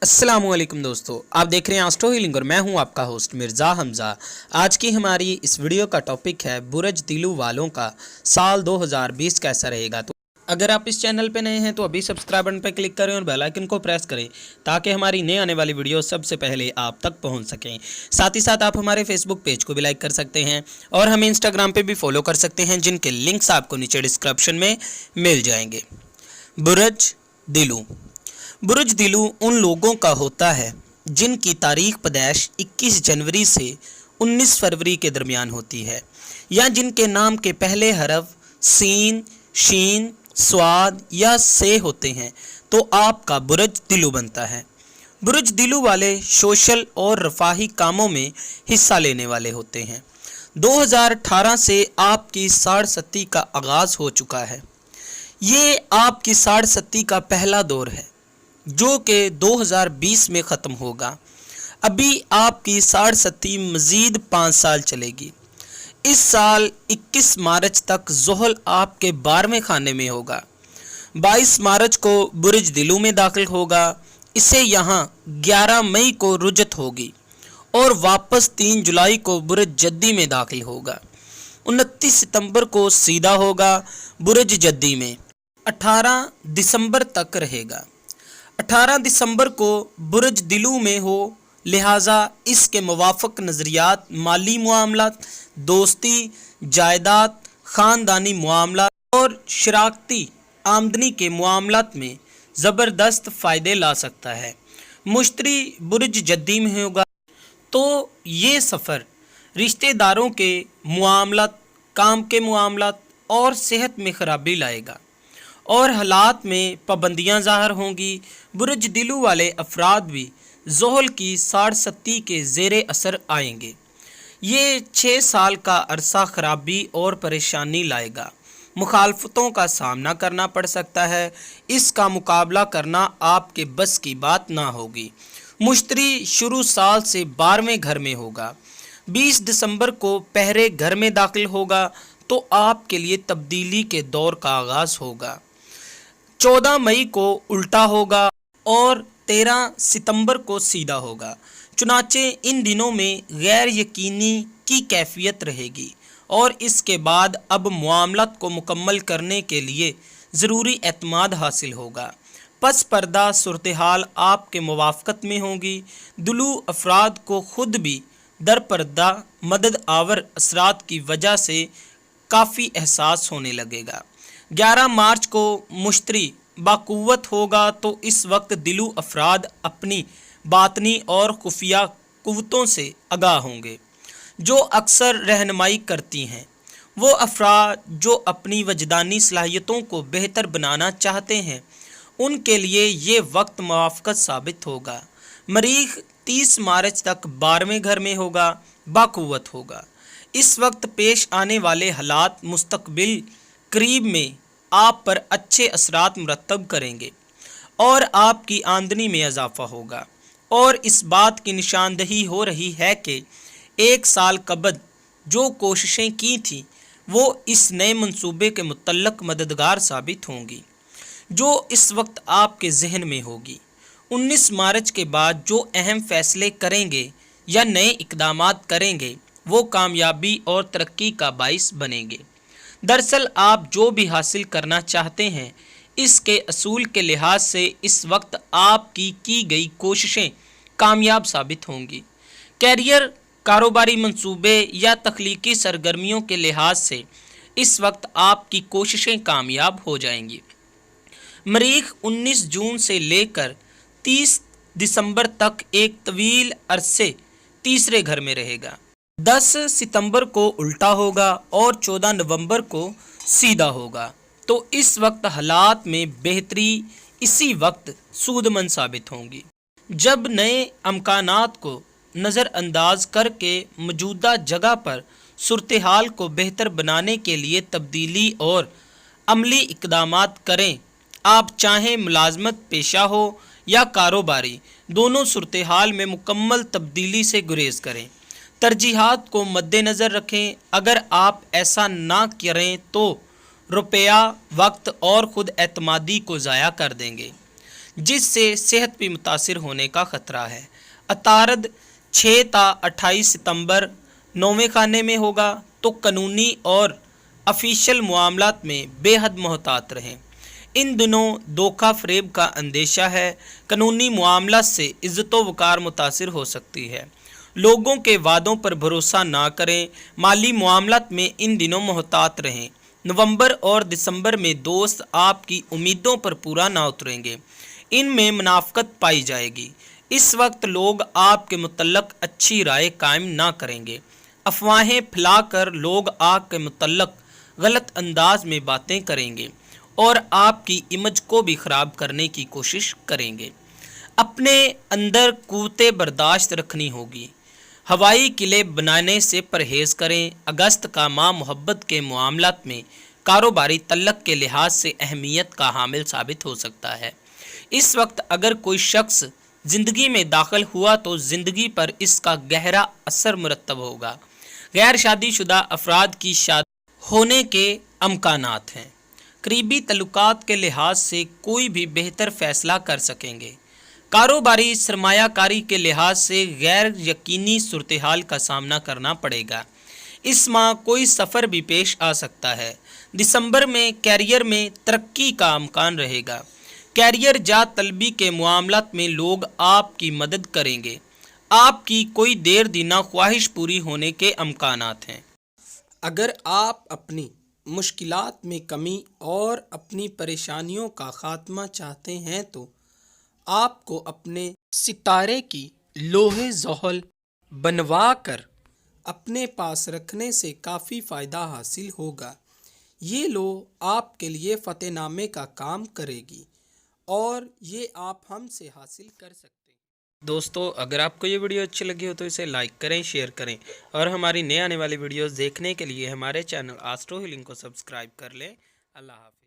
अस्सलामुअलैकुम दोस्तों, आप देख रहे हैं एस्ट्रो हीलिंग और मैं हूं आपका होस्ट मिर्ज़ा हमज़ा। आज की हमारी इस वीडियो का टॉपिक है बुरज दिलू वालों का साल 2020 कैसा रहेगा। तो अगर आप इस चैनल पे नए हैं तो अभी सब्सक्राइब बटन पर क्लिक करें और बेल आइकन को प्रेस करें ताकि हमारी नए आने वाली वीडियो सबसे पहले आप तक पहुँच सकें। साथ ही साथ आप हमारे फेसबुक पेज को भी लाइक कर सकते हैं और हमें इंस्टाग्राम पर भी फॉलो कर सकते हैं, जिनके लिंक्स आपको नीचे डिस्क्रिप्शन में मिल जाएंगे। बुरज दिलू। बुरज दिलू उन लोगों का होता है जिनकी तारीख पैदाइश 21 जनवरी से 19 फरवरी के दरमियान होती है, या जिनके नाम के पहले हरफ सीन, शीन, स्वाद या से होते हैं, तो आपका बुरज दिलू बनता है। बुरज दिलू वाले सोशल और रफाही कामों में हिस्सा लेने वाले होते हैं। 2018 से आपकी साढ़ सत्ती का आगाज़ हो चुका है। ये आपकी साढ़ सत्ती का पहला दौर है जो कि 2020 में ख़त्म होगा। अभी आपकी साढ़ सत्ती मज़ीद 5 साल चलेगी। इस साल 21 मार्च तक ज़ोहल आपके 12वें खाने में होगा। 22 मार्च को बुरज दिलू में दाखिल होगा। इसे यहाँ 11 मई को रुजत होगी और वापस 3 जुलाई को बुरज जद्दी में दाखिल होगा। 29 सितंबर को सीधा होगा बुरज जद्दी में। 18 दिसंबर तक रहेगा। 18 दिसंबर को बुरज दिलू में हो, लिहाजा इसके मुवाफ़क़ नज़रियात माली मामलात, दोस्ती, जायदाद, ख़ानदानी मामलात और शराकती आमदनी के मामलात में ज़बरदस्त फ़ायदे ला सकता है। मुश्तरी बुरज जद्दी में होगा तो ये सफ़र रिश्तेदारों के मामलात, काम के मामलात और सेहत में ख़राबी लाएगा और हालात में पाबंदियाँ ज़ाहिर होंगी। बुरज दिलू वाले अफराद भी ज़ोहल की साढ़ सत्ती के ज़ेरे असर आएंगे। ये 6 साल का अरसा ख़राबी और परेशानी लाएगा। मुखालफतों का सामना करना पड़ सकता है। इसका मुकाबला करना आपके बस की बात ना होगी। मुश्तरी शुरू साल से 12वें घर में होगा। 20 दिसंबर को पहरे घर में दाखिल होगा तो आपके लिए तब्दीली के दौर का आगाज़ होगा। 14 मई को उल्टा होगा और 13 सितंबर को सीधा होगा। चुनाचे इन दिनों में गैर यकीनी की कैफियत रहेगी और इसके बाद अब मामलात को मुकम्मल करने के लिए ज़रूरी एतमाद हासिल होगा। पस पर्दा सूरत हाल आपके मुवाफ़क़त में होगी। दिलू अफराद को ख़ुद भी दर पर्दा मदद आवर असरात की वजह से काफ़ी एहसास होने लगेगा। 11 मार्च को मुश्तरी बाक़ुव्वत होगा तो इस वक्त दिलू अफराद अपनी बातनी और खुफिया क़ुव्वतों से आगाह होंगे जो अक्सर रहनुमाई करती हैं। वो अफराद जो अपनी वजदानी सलाहियतों को बेहतर बनाना चाहते हैं, उनके लिए ये वक्त मुवाफ़क़त साबित होगा। मरीख़ 30 मार्च तक 12वें घर में होगा, बाक़ुव्वत होगा। इस वक्त पेश आने वाले हालात मुस्तक़बिल करीब में आप पर अच्छे असरात मुरतब करेंगे और आपकी आमदनी में इजाफ़ा होगा और इस बात की निशानदही हो रही है कि 1 साल कबल जो कोशिशें की थी वो इस नए मंसूबे के मुतल्लक मददगार साबित होंगी जो इस वक्त आपके जहन में होगी। 19 मार्च के बाद जो अहम फ़ैसले करेंगे या नए इक़दामात करेंगे वो कामयाबी और तरक्की का बाइस बनेंगे। दरअसल आप जो भी हासिल करना चाहते हैं इसके असूल के लिहाज से इस वक्त आपकी की गई कोशिशें कामयाब साबित होंगी। कैरियर, कारोबारी मंसूबे या तख्लीकी सरगर्मियों के लिहाज से इस वक्त आपकी कोशिशें कामयाब हो जाएंगी। मरीख़ 19 जून से लेकर 30 दिसंबर तक एक तवील अरसे तीसरे घर में रहेगा। 10 सितंबर को उल्टा होगा और 14 नवंबर को सीधा होगा तो इस वक्त हालात में बेहतरी इसी वक्त सूदमंद साबित होंगी। जब नए अमकानात को नज़रअंदाज करके मौजूदा जगह पर सूरत हाल को बेहतर बनाने के लिए तब्दीली और अमली इक़दामात करें। आप चाहें मुलाजमत पेशा हो या कारोबारी, दोनों सूरत हाल में मुकम्मल तब्दीली से गुरेज करें। तरजीहात को मद्देनज़र रखें। अगर आप ऐसा ना करें तो रुपया, वक्त और ख़ुद एतमादी को ज़ाया कर देंगे। जिससे सेहत भी मुतासिर होने का खतरा है। अतारद 6 ता 28 सितंबर 9वें खाने में होगा, तो कानूनी और ऑफिशियल मामलात में बेहद मोहतात रहें। इन दिनों धोखा फरेब का अंदेशा है। कानूनी मामला से इज्जत व वक़ार मुतासिर हो सकती है। लोगों के वादों पर भरोसा ना करें। माली मामलात में इन दिनों मोहतात रहें। नवंबर और दिसंबर में दोस्त आपकी उम्मीदों पर पूरा ना उतरेंगे, इनमें मुनाफ़कत पाई जाएगी। इस वक्त लोग आपके मुतल्लक अच्छी राय कायम ना करेंगे। अफवाहें फैलाकर लोग आपके मुतल्लक गलत अंदाज में बातें करेंगे और आपकी इमेज को भी ख़राब करने की कोशिश करेंगे। अपने अंदर क़ुव्वत बर्दाश्त रखनी होगी। हवाई किले बनाने से परहेज़ करें। अगस्त का माह मोहब्बत के मामलात में कारोबारी तल्लक के लिहाज से अहमियत का हामिल साबित हो सकता है। इस वक्त अगर कोई शख्स ज़िंदगी में दाखिल हुआ तो ज़िंदगी पर इसका गहरा असर मुरतब होगा। गैर शादीशुदा अफराद की शादी होने के अमकानात हैं। करीबी तल्लुकात के लिहाज से कोई भी बेहतर फ़ैसला कर सकेंगे। कारोबारी सरमायाकारी के लिहाज से गैर यकीनी सूरत हाल का सामना करना पड़ेगा। इस माह कोई सफ़र भी पेश आ सकता है। दिसंबर में कैरियर में तरक्की का अमकान रहेगा। कैरियर जा तलबी के मामलात में लोग आपकी मदद करेंगे। आपकी कोई देर दीना ख्वाहिश पूरी होने के अमकानात हैं। अगर आप अपनी मुश्किलात में कमी और अपनी परेशानियों का ख़ात्मा चाहते हैं तो आपको अपने सितारे की लोहे ज़ोहल बनवा कर अपने पास रखने से काफ़ी फ़ायदा हासिल होगा। ये लोह आपके लिए फ़तेहनामे का काम करेगी और ये आप हमसे हासिल कर सकते हैं। दोस्तों, अगर आपको ये वीडियो अच्छी लगी हो तो इसे लाइक करें, शेयर करें और हमारी नए आने वाली वीडियोस देखने के लिए हमारे चैनल एस्ट्रो हीलिंग को सब्सक्राइब कर लें। अल्लाह हाफ़िज़।